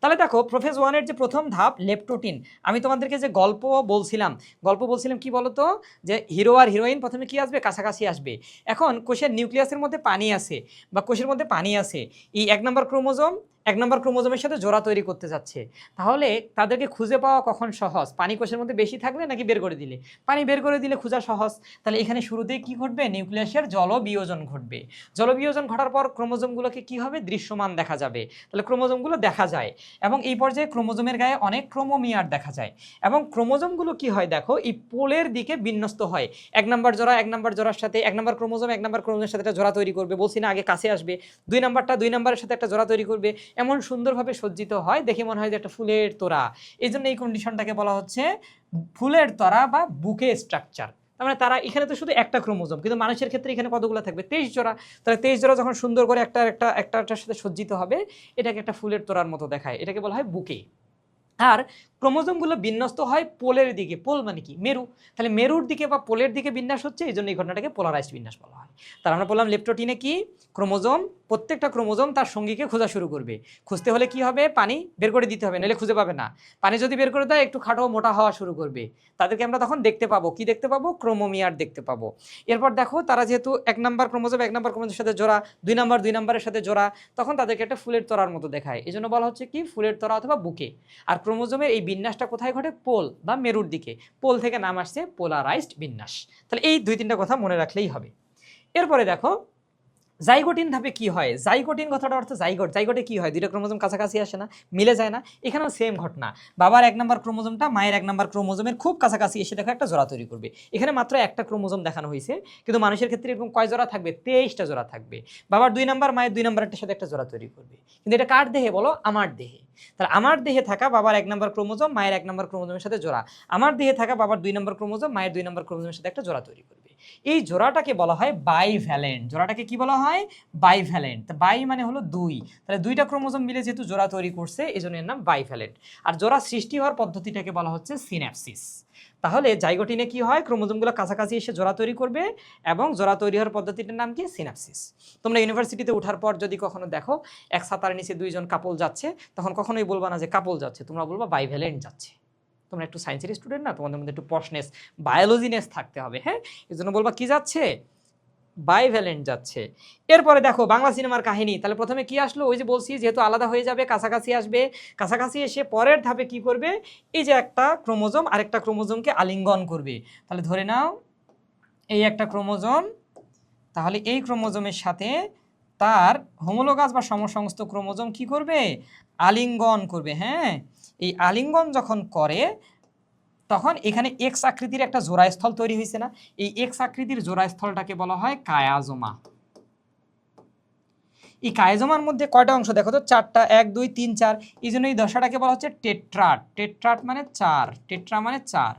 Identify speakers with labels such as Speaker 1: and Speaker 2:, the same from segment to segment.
Speaker 1: তাহলে দেখো প্রোফেজ 1 এর যে প্রথম ধাপ লেপটোটিন, আমি তোমাদেরকে যে গল্প বলছিলাম কি বলতো, যে হিরো আর হিরোইন প্রথমে কি আসবে, কাছাকাছি আসবে। এখন কোষের নিউক্লিয়াসের মধ্যে পানি আছে বা কোষের মধ্যে পানি আছে, এই 1 নম্বর ক্রোমোজোমের সাথে জোড়া তৈরি করতে যাচ্ছে। তাহলে তাদেরকে খুঁজে পাওয়া কখন সহজ, পানি কোষের মধ্যে বেশি থাকলে নাকি বের করে দিলে? পানি বের করে দিলে খোঁজা সহজ। তাহলে এখানে শুরুতেই কি ঘটবে, নিউক্লিয়াসের জলবিয়োজন ঘটবে। জলবিয়োজন ঘটার পর ক্রোমোজোমগুলোকে কি হবে, দৃশ্যমান দেখা যাবে। তাহলে ক্রোমোজোমগুলো দেখা যায় এবং এই পর্যায়ে ক্রোমোজোমের গায়ে অনেক ক্রোমোমিয়ার দেখা যায় এবং ক্রোমোজোমগুলো কি হয় দেখো, এই পোলের দিকে বিন্যস্ত হয়। 1 নম্বর জোড়া 1 নম্বর জোড়ার সাথে 1 নম্বর ক্রোমোজোম 1 নম্বর ক্রোমোজোমের সাথে একটা জোড়া তৈরি করবে, বলছি না আগে কাছে আসবে। 2 নম্বরটা 2 নম্বরের সাথে একটা জোড়া তৈরি করবে। এমন সুন্দরভাবে সজ্জিত হয়, দেখে মনে হয় যে একটা ফুলের তোড়া। এই জন্য এই কন্ডিশনটাকে বলা হচ্ছে ফুলের তোড়া বা বুকে স্ট্রাকচার। তার মানে তারা এখানে তো শুধু একটা ক্রোমোজোম, কিন্তু মানুষের ক্ষেত্রে এখানে কতগুলো থাকবে, 23 জোড়া। তাহলে 23 জোড়া যখন সুন্দর করে একটার সাথে সজ্জিত হবে, এটাকে একটা ফুলের তোড়ার মতো দেখায়, এটাকে বলা হয় বুকে। আর ক্রোমোজোমগুলো বিন্যস্ত হয় পোলের দিকে, পোল মানে কি, মেরু। তাহলে মেরুর দিকে বা পোলের দিকে বিন্যাস হচ্ছে, এই জন্য এই ঘটনাটাকে পোলারাইজড বিন্যাস বলা হয়। তার আমরা বললাম লেপটোটিনে কি, ক্রোমোজোম, প্রত্যেকটা ক্রোমোজোম তার সঙ্গীকে খোঁজা শুরু করবে। খুঁজতে হলে কি হবে, পানি বের করে দিতে হবে, নাহলে খুঁজে পাবে না। পানি যদি বের করে দেয় একটু খাটো মোটা হওয়া শুরু করবে, তাদেরকে আমরা তখন দেখতে পাবো, কি দেখতে পাবো, ক্রোমোমিয়ার দেখতে পাবো। এরপর দেখো তারা যেহেতু 1 নম্বর ক্রোমোজোম 1 নম্বর ক্রোমোজোমের সাথে জোড়া, 2 নম্বর 2 নম্বরের সাথে জোড়া, তখন তাদেরকে একটা ফুলের তোড়ার মতো দেখায়, এই জন্য বলা হচ্ছে কি ফুলের তোড়া অথবা বুকে। আর ক্রোমোজোমের এই বিন্যাসটা কোথায় ঘটে, পোল বা মেরুর দিকে। পোল থেকে নাম আসছে পোলারাইজড বিন্যাস। তাহলে এই 2-3টা কথা মনে রাখলেই হবে। এরপরে দেখো জাইগোটিন ধাপে কি হয়। জাইগোটিন কথাটা অর্থ জাইগোটে কি হয়, 2টা ক্রোমোজোম কাছাকাছি আসে না, মিলে যায় না। এখানেও সেম ঘটনা, বাবার 1 নম্বর ক্রোমোজোমটা মায়ের 1 নম্বর ক্রোমোজোমের খুব কাছাকাছি এসে দেখো একটা জোড়া তৈরি করবে। এখানে মাত্র একটা ক্রোমোজোম দেখানো হয়েছে, কিন্তু মানুষের ক্ষেত্রে এরকম কয় জোড়া থাকবে, 23টা জোড়া থাকবে। বাবার 2 নম্বর মায়ের 2 নম্বরের সাথে একটা জোড়া তৈরি করবে, কিন্তু এটা কার দেহে বলো, আমার দেহে। তাহলে আমার দেহে থাকা বাবার 1 নম্বর ক্রোমোজোম মায়ের 1 নম্বর ক্রোমোজোমের সাথে জোড়া, আমার দেহে থাকা বাবার 2 নম্বর ক্রোমোজোম মায়ের 2 নম্বর ক্রোমোজোমের সাথে একটা জোড়া তৈরি করবে। এই জোড়াটাকে বলা হয় বাইভ্যালেন্ট। জোড়াটাকে কি বলা হয়, বাইভ্যালেন্ট। বাই মানে হলো 2, তাহলে 2টা ক্রোমোজোম মিলে যেহেতু জোড়া তৈরি করছে, এজন্য এর নাম বাইভ্যালেন্ট। আর জোড়া সৃষ্টি হওয়ার পদ্ধতিটাকে বলা হচ্ছে সিন্যাপসিস। তাহলে জাইগোটিনে কি হয়, ক্রোমোজোমগুলো কাছাকাছি এসে জোড়া তৈরি করবে এবং জোড়া তৈরি হওয়ার পদ্ধতিটার নাম কি, সিন্যাপসিস। তোমরা ইউনিভার্সিটিতে ওঠার পর যদি কখনো দেখো এক ছাতার নিচে 2জন কাপল যাচ্ছে, তখন কখনোই বলবা না যে কাপল যাচ্ছে, তোমরা বলবা বাইভ্যালেন্ট যাচ্ছে। তোমরা একটু সায়েন্সের স্টুডেন্ট না, তোমাদের মধ্যে একটু পশনেস, বায়োলজিনেস থাকতে হবে, হ্যাঁ, এই জন্য বলবা কি যাচ্ছে, বাইভ্যালেন্ট যাচ্ছে। এরপরে দেখো বাংলা সিনেমার কাহিনী, তাহলে প্রথমে কি আসলো, ওই যে বলছি যেহেতু আলাদা হয়ে যাবে, কাছাকাছি আসবে, কাছাকাছি এসে পরের ধাপে কি করবে, এই যে একটা ক্রোমোজোম আরেকটা ক্রোমোজোমকে আলিঙ্গন করবে। তাহলে ধরে নাও এই একটা ক্রোমোজোম, তাহলে এই ক্রোমোজোমের সাথে তার হোমোলোগাস বা সমসংস্থ ক্রোমোজোম কি করবে, আলিঙ্গন করবে। হ্যাঁ, এই আলিঙ্গন যখন করে তখন এখানে এক্স আকৃতির একটা জোড়াস্থল তৈরি হয়েছে না, এই এক্স আকৃতির জোড়াস্থলটাকে বলা হয় কায়াজোমা। এই কায়াজোমার মধ্যে কয়টা অংশ দেখো তো, 4টা, 1 2 3 4, এই জন্য এই দশাটাকে বলা হচ্ছে টেট্রাট। টেট্রাট মানে 4, টেট্রা মানে 4।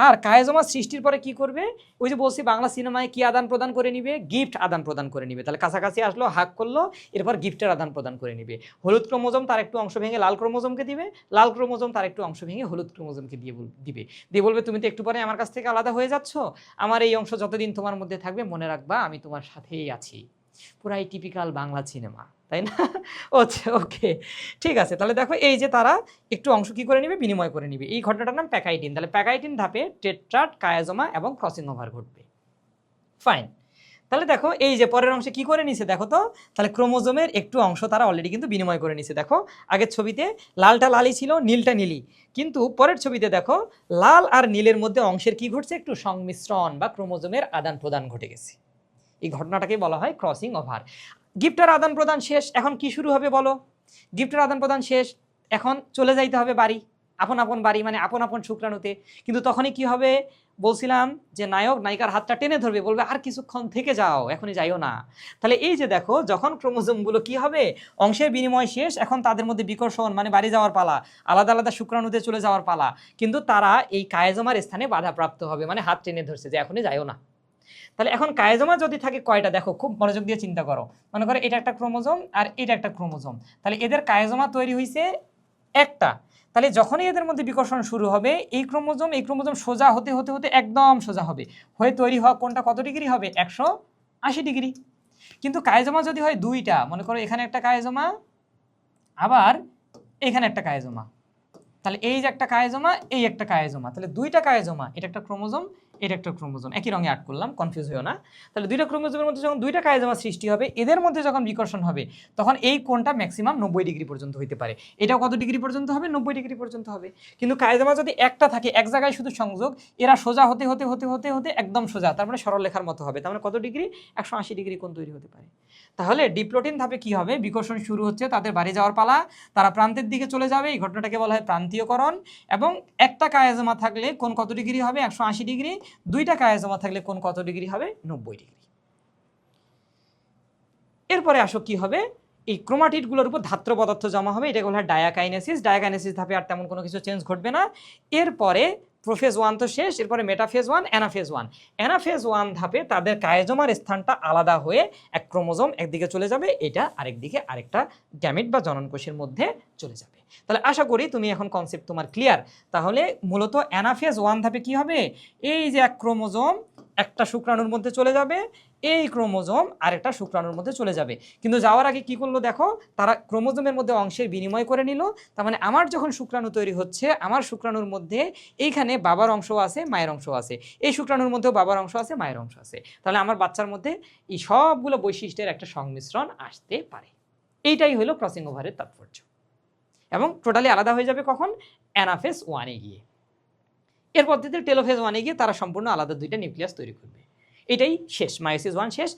Speaker 1: আর কায়াজোমা সৃষ্টির পরে কি করবে, ওই যে বলছি বাংলা সিনেমায় কি আদান প্রদান করে নিবে, গিফট আদান প্রদান করে নিবে। তাহলে কাছাকাছি আসলো, হাক করলো, এরপর গিফটের আদান প্রদান করে নিবে। হলুদ ক্রোমোজোম তার একটু অংশ ভেঙে লাল ক্রোমোজোমকে দিবে, লাল ক্রোমোজোম তার একটু অংশ ভেঙে হলুদ ক্রোমোজোমকে দিয়ে বলবে তুমি তো একটু পরে আমার কাছ থেকে আলাদা হয়ে যাচ্ছ, আমার এই অংশ যতদিন তোমার মধ্যে থাকবে মনে রাখবা আমি তোমার সাথেই আছি। পুরাই টিপিক্যাল বাংলা সিনেমা, তাই না? আচ্ছা, ওকে, ঠিক আছে। তাহলে দেখো এই যে তারা একটু অংশ কি করে নিবে, বিনিময় করে নিবে, এই ঘটনাটার নাম প্যাকাইটিন। তাহলে প্যাকাইটিন ধাপে টেট্রাট, কায়াজোমা এবং ক্রসিং ওভার ঘটবে। ফাইন। তাহলে দেখো এই যে পরের অংশে কি করে নিছে দেখো তো, তাহলে ক্রোমোজোমের একটু অংশ তারা অলরেডি কিন্তু বিনিময় করে নিছে। দেখো আগের ছবিতে লালটা লালই ছিল, নীলটা নীলি, কিন্তু পরের ছবিতে দেখো লাল আর নীলের মধ্যে অংশের কি ঘটছে, একটু সংমিশ্রণ বা ক্রোমোজোমের আদান প্রদান ঘটে গেছে। এই ঘটনাটাকে বলা হয় ক্রসিং ওভার। গিফটের আদান প্রদান শেষ, এখন কি শুরু হবে বলো, গিফটের আদান প্রদান শেষ, এখন চলে যাইতে হবে বাড়ি, আপন আপন বাড়ি মানে আপন আপন শুক্রাণুতে। কিন্তু তখনই কি হবে, বলছিলাম যে নায়ক নায়িকার হাতটা টেনে ধরবে, বলবে আর কিছুক্ষণ থেকে যাও, এখনই যাইও না। তাহলে এই যে দেখো যখন ক্রোমোজোমগুলো কি হবে, অংশের বিনিময় শেষ, এখন তাদের মধ্যে বিকর্ষণ মানে বাড়ি যাওয়ার পালা, আলাদা আলাদা শুক্রাণুতে চলে যাওয়ার পালা, কিন্তু তারা এই কায়াজোমার স্থানে বাধাপ্রাপ্ত হবে, মানে হাত টেনে ধরছে যে এখনই যাইও না। তাহলে এখন কায়াজোমা যদি থাকে কয়টা, দেখো খুব মনোযোগ দিয়ে চিন্তা করো, মনে করো এটা একটা ক্রোমোজোম আর এটা একটা ক্রোমোজোম, তাহলে এদের কায়াজোমা তৈরি হয়েছে একটা। তাহলে যখনই এদের মধ্যে বিকর্ষণ শুরু হবে, এই ক্রোমোজোম সোজা হতে হতে হতে একদম সোজা হবে, হয়ে তৈরি হওয়া কোনটা কত ডিগ্রি হবে, 180 ডিগ্রি। কিন্তু কায়াজোমা যদি হয় 2টা, মনে করো এখানে একটা কায়াজোমা, আবার এখানে একটা কায়োজোমা, তাহলে এই যে একটা কায়োজোমা, এই একটা কায়োজোমা, তাহলে দুইটা কায়োজোমা, এটা একটা ক্রোমোজোম, এটা একটা ক্রোমোজোম, একই রঙে আর্ট করলাম, কনফিউজ হইও না। তাহলে দুইটা ক্রোমোজোমের মধ্যে যখন দুইটা কায়োজোমা সৃষ্টি হবে, এদের মধ্যে যখন বিকর্ষণ হবে তখন এই কোণটা ম্যাক্সিমাম 90 ডিগ্রি পর্যন্ত হইতে পারে। এটাও কত ডিগ্রি পর্যন্ত হবে? 90 ডিগ্রি পর্যন্ত হবে। কিন্তু কায়োজোমা যদি একটা থাকে, এক জায়গায় শুধু সংযোগ, এরা সোজা হতে হতে হতে হতে হতে একদম সোজা, তার মানে সরলরেখার মতো হবে, তার মানে কত ডিগ্রি? 180 ডিগ্রি কোণ তৈরি হতে পারে। তাহলে ডিপ্লোটিন ধাপে কি হবে? বিকর্ষণ শুরু হচ্ছে, তাদের বাড়ি যাওয়ার পালা, তারা প্রান্তের দিকে চলে যাবে, এই ঘটনাটাকে বলা হয় প্রান্তীয়করণ। এবং একটা কায়োজোমা থাকলে কোণ কত ডিগ্রি হবে? 180 ডিগ্রি। দুইটা কায়োজোমা থাকলে কোণ কত ডিগ্রি হবে? 90 ডিগ্রি। এরপরে আসো কি হবে? এই ক্রোমাটিডগুলোর উপর ধাত্র পদার্থ জমা হবে, এটাকে বলা হয় ডায়াকাইনেসিস। ডায়াকাইনেসিস ধাপে আর তেমন কোনো কিছু চেঞ্জ ঘটবে না। এরপরে প্রোফেজ 1 তো শেষ, এরপরে মেটাফেজ 1, অ্যানাফেজ 1। অ্যানাফেজ 1 ধাপে তাদের কায়োজোমার স্থানটা আলাদা হয়ে এক ক্রোমোজোম একদিকে চলে যাবে, এটা আরেকদিকে আরেকটা গ্যামেট বা জননকোষের মধ্যে চলে যাবে। তাহলে আশা করি তুমি এখন কনসেপ্ট তোমার ক্লিয়ার। তাহলে মূলত অ্যানাফেজ 1 ধাপে কি হবে? এই যে এক ক্রোমোজোম একটা শুক্রাণুর মধ্যে চলে যাবে, এই ক্রোমোজোম আরেকটা শুক্রাণুর মধ্যে চলে যাবে। কিন্তু যাওয়ার আগে কি করলো দেখো, তারা ক্রোমোজোমের মধ্যে অংশের বিনিময় করে নিল। তার মানে আমার যখন শুক্রাণু তৈরি হচ্ছে, আমার শুক্রাণুর মধ্যে এইখানে বাবার অংশ আছে, মায়ের অংশ আছে, এই শুক্রাণুর মধ্যেও বাবার অংশ আছে, মায়ের অংশ আছে। তাহলে আমার বাচ্চার মধ্যে এই সবগুলো বৈশিষ্ট্যের একটা সংমিশ্রণ আসতে পারে। এইটাই হলো ক্রসিং ওভারের তাৎপর্য। এবং টোটালি আলাদা হয়ে যাবে কখন? অ্যানাফেজ 1-এ গিয়ে। এর পদ্ধতিতে টেলোফেজ 1-এ গিয়ে তারা সম্পূর্ণ আলাদা দুইটা নিউক্লিয়াস তৈরি করবে। এটাই শেষ, মায়োসিস 1 শেষ।